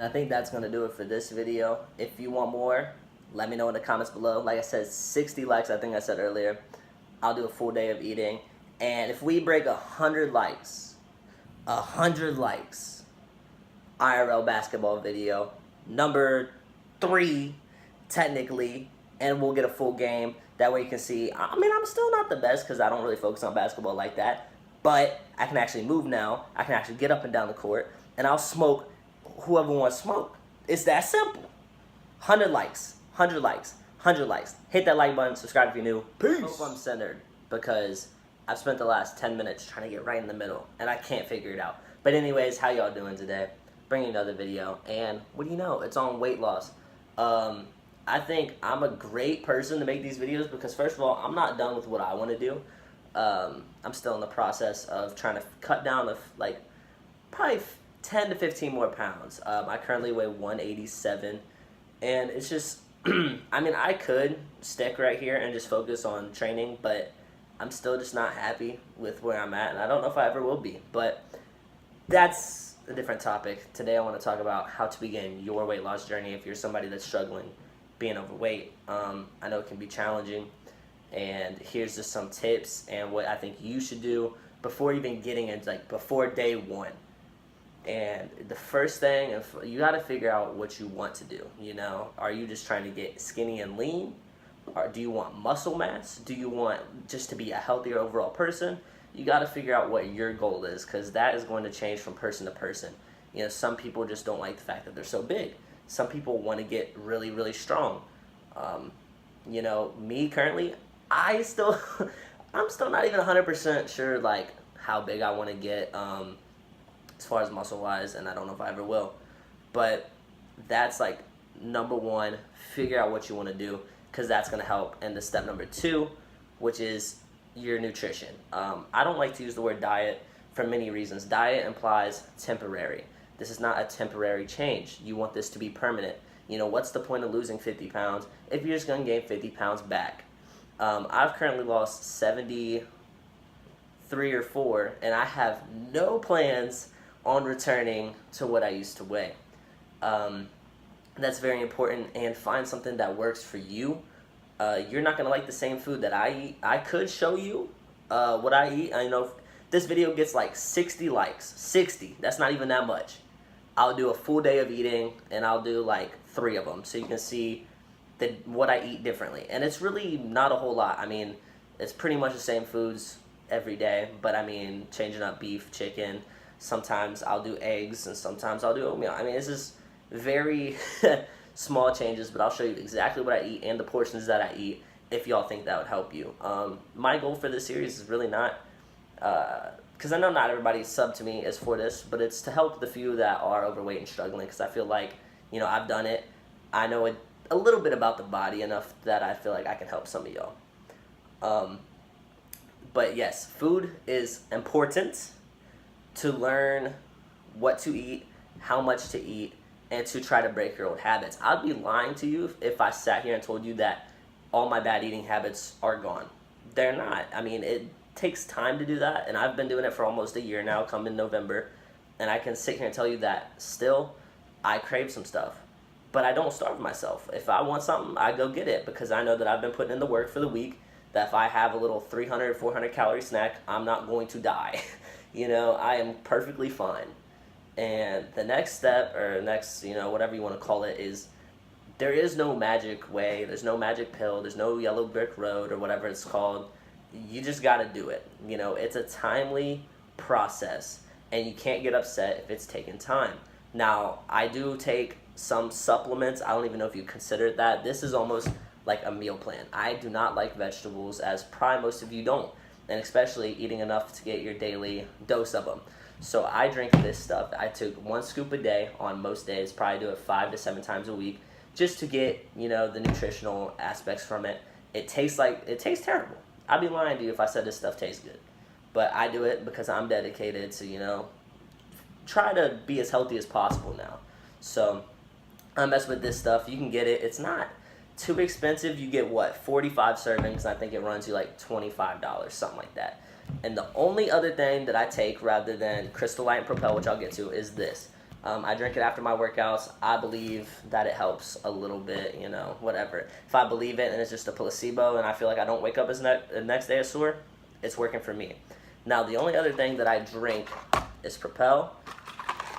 I think that's going to do it for this video. If you want more, let me know in the comments below. Like I said, 60 likes, I think I said earlier. I'll do a full day of eating. And if we break 100 likes, IRL basketball video, number 3, technically, and we'll get a full game. That way you can see, I mean, I'm still not the best because I don't really focus on basketball like that. But I can actually move now. I can actually get up and down the court. And I'll smoke whoever wants smoke. It's that simple. 100 likes, 100 likes, 100 likes. Hit that like button, subscribe if you're new. Peace. I hope I'm centered because I've spent the last 10 minutes trying to get right in the middle and I can't figure it out. But anyways, how y'all doing today? Bringing another video, and what do you know? It's on weight loss. I think I'm a great person to make these videos because first of all, I'm not done with what I want to do. I'm still in the process of trying to cut down of like probably 10 to 15 more pounds. I currently weigh 187, and it's just, I mean, I could stick right here and just focus on training, but I'm still just not happy with where I'm at, and I don't know if I ever will be, but that's a different topic. Today I want to talk about how to begin your weight loss journey if you're somebody that's struggling being overweight. I know it can be challenging, and here's just some tips and what I think you should do before even getting into, like, before day one. And the first thing, if you got to figure out what you want to do. You know, are you just trying to get skinny and lean, or do you want muscle mass? Do you want just to be a healthier overall person? You got to figure out what your goal is, because that is going to change from person to person. You know, some people just don't like the fact that they're so big. Some people want to get really, really strong. You know, me currently, I'm still not even 100% sure like how big I want to get as far as muscle wise, and I don't know if I ever will. But that's like number one, figure out what you want to do, because that's going to help. And the step number 2, which is your nutrition. I don't like to use the word diet for many reasons. Diet implies temporary. This is not a temporary change. You want this to be permanent. You know, what's the point of losing 50 pounds if you're just going to gain 50 pounds back? I've currently lost 73 or 4, and I have no plans on returning to what I used to weigh. That's very important, and find something that works for you. You're not going to like the same food that I eat. I could show you what I eat. I know if this video gets like 60 likes. 60. That's not even that much. I'll do a full day of eating, and I'll do like 3 of them so you can see what I eat differently. And it's really not a whole lot. I mean, it's pretty much the same foods every day, but I mean, changing up beef, chicken. Sometimes I'll do eggs, and sometimes I'll do oatmeal. I mean, this is very small changes, but I'll show you exactly what I eat and the portions that I eat if y'all think that would help you. My goal for this series is really not, because I know not everybody sub to me is for this, but it's to help the few that are overweight and struggling, because I feel like, you know, I've done it. I know a little bit about the body enough that I feel like I can help some of y'all. But yes, food is important to learn what to eat, how much to eat, and to try to break your old habits. I'd be lying to you if I sat here and told you that all my bad eating habits are gone. They're not. I mean, it takes time to do that, and I've been doing it for almost a year now, come in November, and I can sit here and tell you that still I crave some stuff, but I don't starve myself. If I want something, I go get it, because I know that I've been putting in the work for the week, that if I have a little 300, 400 calorie snack, I'm not going to die. You know, I am perfectly fine. And the next step, or next, you know, whatever you want to call it, is there is no magic way, there's no magic pill, there's no yellow brick road, or whatever it's called. You just got to do it. You know, it's a timely process, and you can't get upset if it's taking time. Now, I do take some supplements. I don't even know if you consider that. This is almost like a meal plan. I do not like vegetables, as probably most of you don't, and especially eating enough to get your daily dose of them. So I drink this stuff. I took 1 scoop a day on most days, probably do it 5 to 7 times a week, just to get, you know, the nutritional aspects from it. It tastes terrible. I'd be lying to you if I said this stuff tastes good. But I do it because I'm dedicated to, you know, try to be as healthy as possible now. So I mess with this stuff. You can get it. It's not too expensive. You get, what, 45 servings. I think it runs you like $25, something like that. And the only other thing that I take rather than Crystal Light and Propel, which I'll get to, is this. I drink it after my workouts. I believe that it helps a little bit, whatever. If I believe it and it's just a placebo and I feel like I don't wake up the next day as sore, it's working for me. Now, the only other thing that I drink is Propel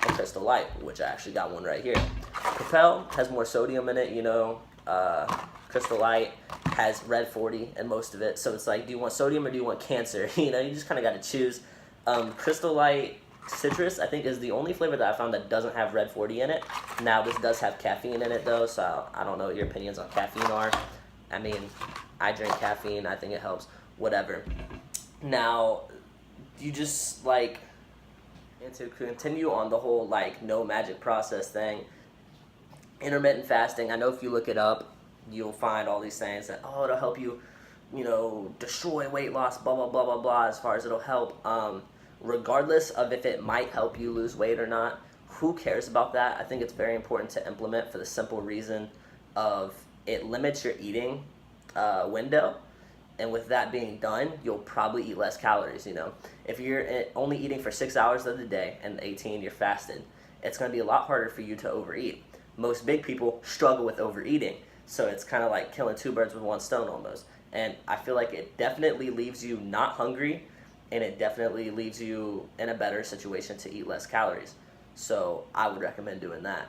and Crystal Light, which I actually got one right here. Propel has more sodium in it, Crystal Light has Red 40 in most of it. So it's like, do you want sodium or do you want cancer? You just kind of got to choose. Crystal Light Citrus, I think, is the only flavor that I found that doesn't have Red 40 in it. Now, this does have caffeine in it, though, so I don't know what your opinions on caffeine are. I mean, I drink caffeine. I think it helps. Whatever. Now, you just, and to continue on the whole, no magic process thing, intermittent fasting, I know if you look it up, you'll find all these things that, it'll help you, destroy weight loss, blah, blah, blah, blah, blah, as far as it'll help. Regardless of if it might help you lose weight or not, who cares about that? I think it's very important to implement for the simple reason of it limits your eating window. And with that being done, you'll probably eat less calories, If you're only eating for 6 hours of the day and 18 you're fasted, it's going to be a lot harder for you to overeat. Most big people struggle with overeating. So it's kind of like killing two birds with one stone almost. And I feel like it definitely leaves you not hungry, and it definitely leaves you in a better situation to eat less calories. So I would recommend doing that.